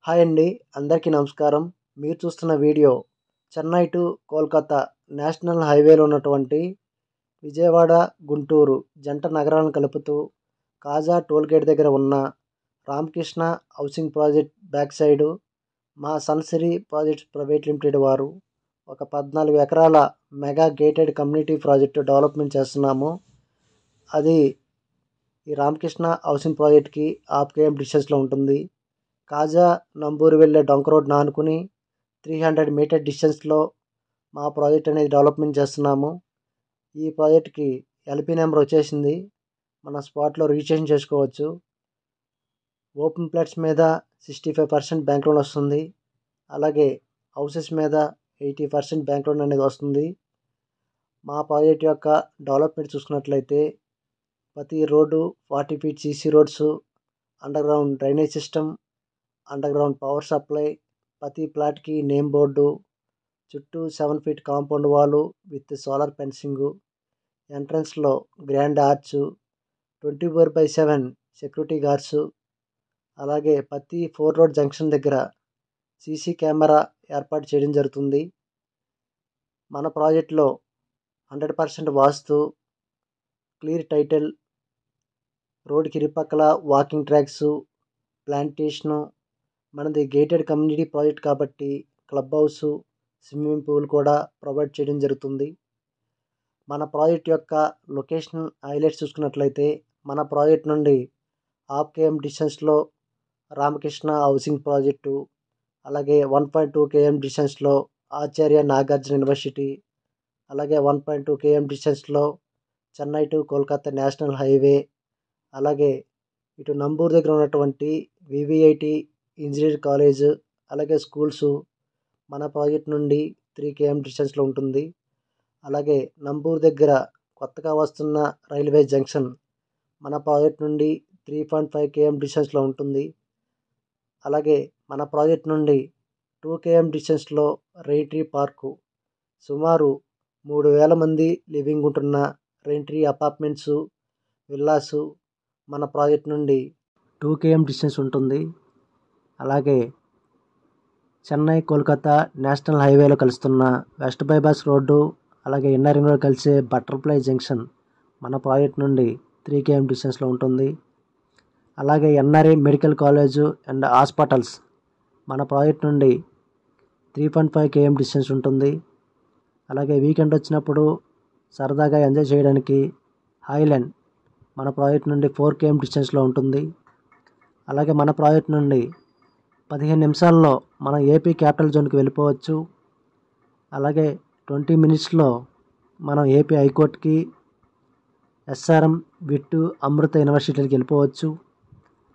Hi అండి, అందరికీ నమస్కారం. మీరు చూస్తున్న video Chennai to Kolkata national హైవేలో ఉన్నటువంటి విజయవాడ గుంటూరు జంట నగరాలను కలుపుతూ కాజా టోల్గేట్ దగ్గర ఉన్న Ramakrishna housing project back side మా సన్సిరీ ప్రాజెక్ట్స్ ప్రైవేట్ లిమిటెడ్ వారు ఒక 14 ఎకరాల mega gated community project development చేస్తున్నాము. అది ఈ రామకృష్ణ హౌసింగ్ ప్రాజెక్ట్కి హాఫ్ కేఎం డిస్టెన్స్లో ఉంటుంది. కాజా నంబూరు వెళ్ళే డొంక రోడ్డును ఆనుకుని 300 మీటర్ డిస్టెన్స్లో మా ప్రాజెక్ట్ అనేది డెవలప్మెంట్ చేస్తున్నాము. ఈ ప్రాజెక్ట్కి ఎల్పి నెంబర్ వచ్చేసింది, మన స్పాట్లో రిజిస్ట్రేషన్ చేసుకోవచ్చు. ఓపెన్ ప్లాట్స్ మీద 65% బ్యాంక్ లోన్ వస్తుంది. అలాగే హౌసెస్ మీద 80% బ్యాంక్ లోన్ అనేది వస్తుంది. మా ప్రాజెక్ట్ యొక్క డెవలప్మెంట్ చూసుకున్నట్లయితే ప్రతి road 40 feet CC roads, under ground drainage system, under ground power supply, ప్రతి ప్లాట్కి నేమ్ బోర్డు, చుట్టూ 7 ఫీట్ కాంపౌండ్ వాలు విత్ సోలార్ ఫెన్సింగు, ఎంట్రన్స్లో గ్రాండ్ ఆర్చ్, 24/7 సెక్యూరిటీ గార్డ్స్, అలాగే ప్రతి 4 రోడ్ జంక్షన్ దగ్గర సీసీ కెమెరా ఏర్పాటు చేయడం జరుగుతుంది. మన ప్రాజెక్ట్లో 100% వాస్తు, క్లియర్ టైటిల్, రోడ్డుకి ఇరుపక్కల వాకింగ్ ట్రాక్స్, ప్లాంటేషను, మనది గేటెడ్ కమ్యూనిటీ ప్రాజెక్ట్ కాబట్టి క్లబ్ హౌస్, స్విమ్మింగ్ పూల్ కూడా ప్రొవైడ్ చేయడం జరుగుతుంది. మన ప్రాజెక్ట్ యొక్క లొకేషన్ హైలైట్స్ చూసుకున్నట్లయితే మన ప్రాజెక్ట్ నుండి హాఫ్ కేఎం డిస్టెన్స్లో రామకృష్ణ హౌసింగ్ ప్రాజెక్టు, అలాగే 1.2 కేఎం డిస్టెన్స్లో ఆచార్య నాగార్జున యూనివర్సిటీ, అలాగే 1.2 కేఎం డిస్టెన్స్లో Chennai to Kolkata national highway, అలాగే ఇటు నంబూరు దగ్గర ఉన్నటువంటి వివిఐటి ఇంజనీరింగ్ కాలేజ్, అలాగే స్కూల్స్ మన ప్రాజెక్ట్ నుండి 3 కేఎం డిస్టెన్స్లో ఉంటుంది. అలాగే నంబూరు దగ్గర కొత్తగా వస్తున్న రైల్వే జంక్షన్ మన ప్రాజెక్ట్ నుండి 3.5 కేఎం డిస్టెన్స్లో ఉంటుంది. అలాగే మన ప్రాజెక్ట్ నుండి 2 కేఎం డిస్టెన్స్లో రెయిన్ట్రీ పార్కు, సుమారు 3000 మంది లివింగ్ ఉంటున్న రెయిన్ట్రీ అపార్ట్మెంట్స్, విల్లాసు మన ప్రాజెక్ట్ నుండి 2 కేఎం డిస్టెన్స్ ఉంటుంది. అలాగే చెన్నై కోల్కతా నేషనల్ హైవేలో కలుస్తున్న వెస్ట్ బైపాస్ రోడ్డు, అలాగే ఇన్నర్ రింగ్ రోడ్ కలిసే బటర్ఫ్లై జంక్షన్ మన ప్రాజెక్ట్ నుండి 3 కేఎం డిస్టెన్స్లో ఉంటుంది. అలాగే NRI medical college and hospitals మన ప్రాజెక్ట్ నుండి 3.5 కేఎం డిస్టెన్స్ ఉంటుంది. అలాగే వీకెండ్ వచ్చినప్పుడు సరదాగా ఎంజాయ్ చేయడానికి హైలాండ్ మన ప్రాజెక్ట్ నుండి 4 కేఎం డిస్టెన్స్లో ఉంటుంది. అలాగే మన ప్రాజెక్ట్ నుండి 15 నిమిషాల్లో మనం ఏపీ క్యాపిటల్ జోన్కి వెళ్ళిపోవచ్చు. అలాగే 20 మినిట్స్లో మనం ఏపీ హైకోర్టుకి, ఎస్ఆర్ఎం, విట్టు, అమృత యూనివర్సిటీకి వెళ్ళిపోవచ్చు.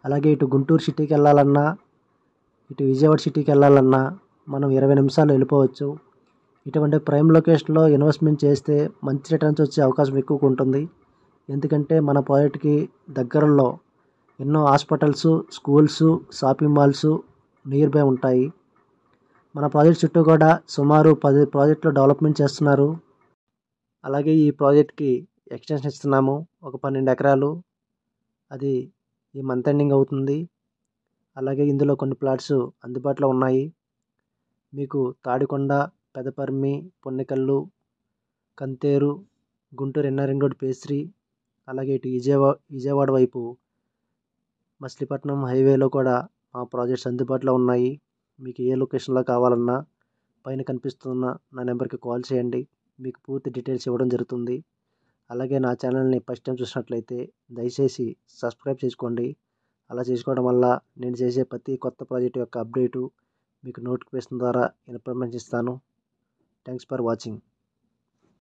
అలాగే ఇటు గుంటూరు సిటీకి వెళ్ళాలన్నా, ఇటు విజయవాడ సిటీకి వెళ్ళాలన్నా మనం 20 నిమిషాలు వెళ్ళిపోవచ్చు. ఇటువంటి ప్రైమ్ లొకేషన్లో ఇన్వెస్ట్మెంట్ చేస్తే మంచి రిటర్న్స్ వచ్చే అవకాశం ఎక్కువగా ఉంటుంది. ఎందుకంటే మన ప్రాజెక్ట్కి దగ్గరలో ఎన్నో hospitals, schools, shopping malls near by ఉంటాయి. మన ప్రాజెక్ట్ చుట్టూ కూడా సుమారు 10 ప్రాజెక్టులు డెవలప్మెంట్ చేస్తున్నారు. అలాగే ఈ ప్రాజెక్ట్కి ఎక్స్టెన్షన్ ఇస్తున్నాము, ఒక 12 ఎకరాలు. అది ఈ మంత్ ఎండింగ్ అవుతుంది. అలాగే ఇందులో కొన్ని ప్లాట్స్ అందుబాటులో ఉన్నాయి. మీకు Tadikonda, Pedaparimi, Ponnekallu, Kanteru, Guntur inner ring road phase 3, అలాగే ఇటు విజయవాడ వైపు మచిలీపట్నం హైవేలో కూడా మా ప్రాజెక్ట్స్ అందుబాటులో ఉన్నాయి. మీకు ఏ లొకేషన్లో కావాలన్నా పైన కనిపిస్తున్న నా నెంబర్కి కాల్ చేయండి, మీకు పూర్తి డీటెయిల్స్ ఇవ్వడం జరుగుతుంది. అలాగే నా ఛానల్ని ఫస్ట్ టైం చూసినట్లయితే దయచేసి సబ్స్క్రైబ్ చేసుకోండి. అలా చేసుకోవడం వల్ల నేను చేసే ప్రతి కొత్త ప్రాజెక్ట్ యొక్క అప్డేటు మీకు నోటిఫికేషన్ ద్వారా ఇన్ఫర్మేషన్ ఇస్తాను. Thanks for watching.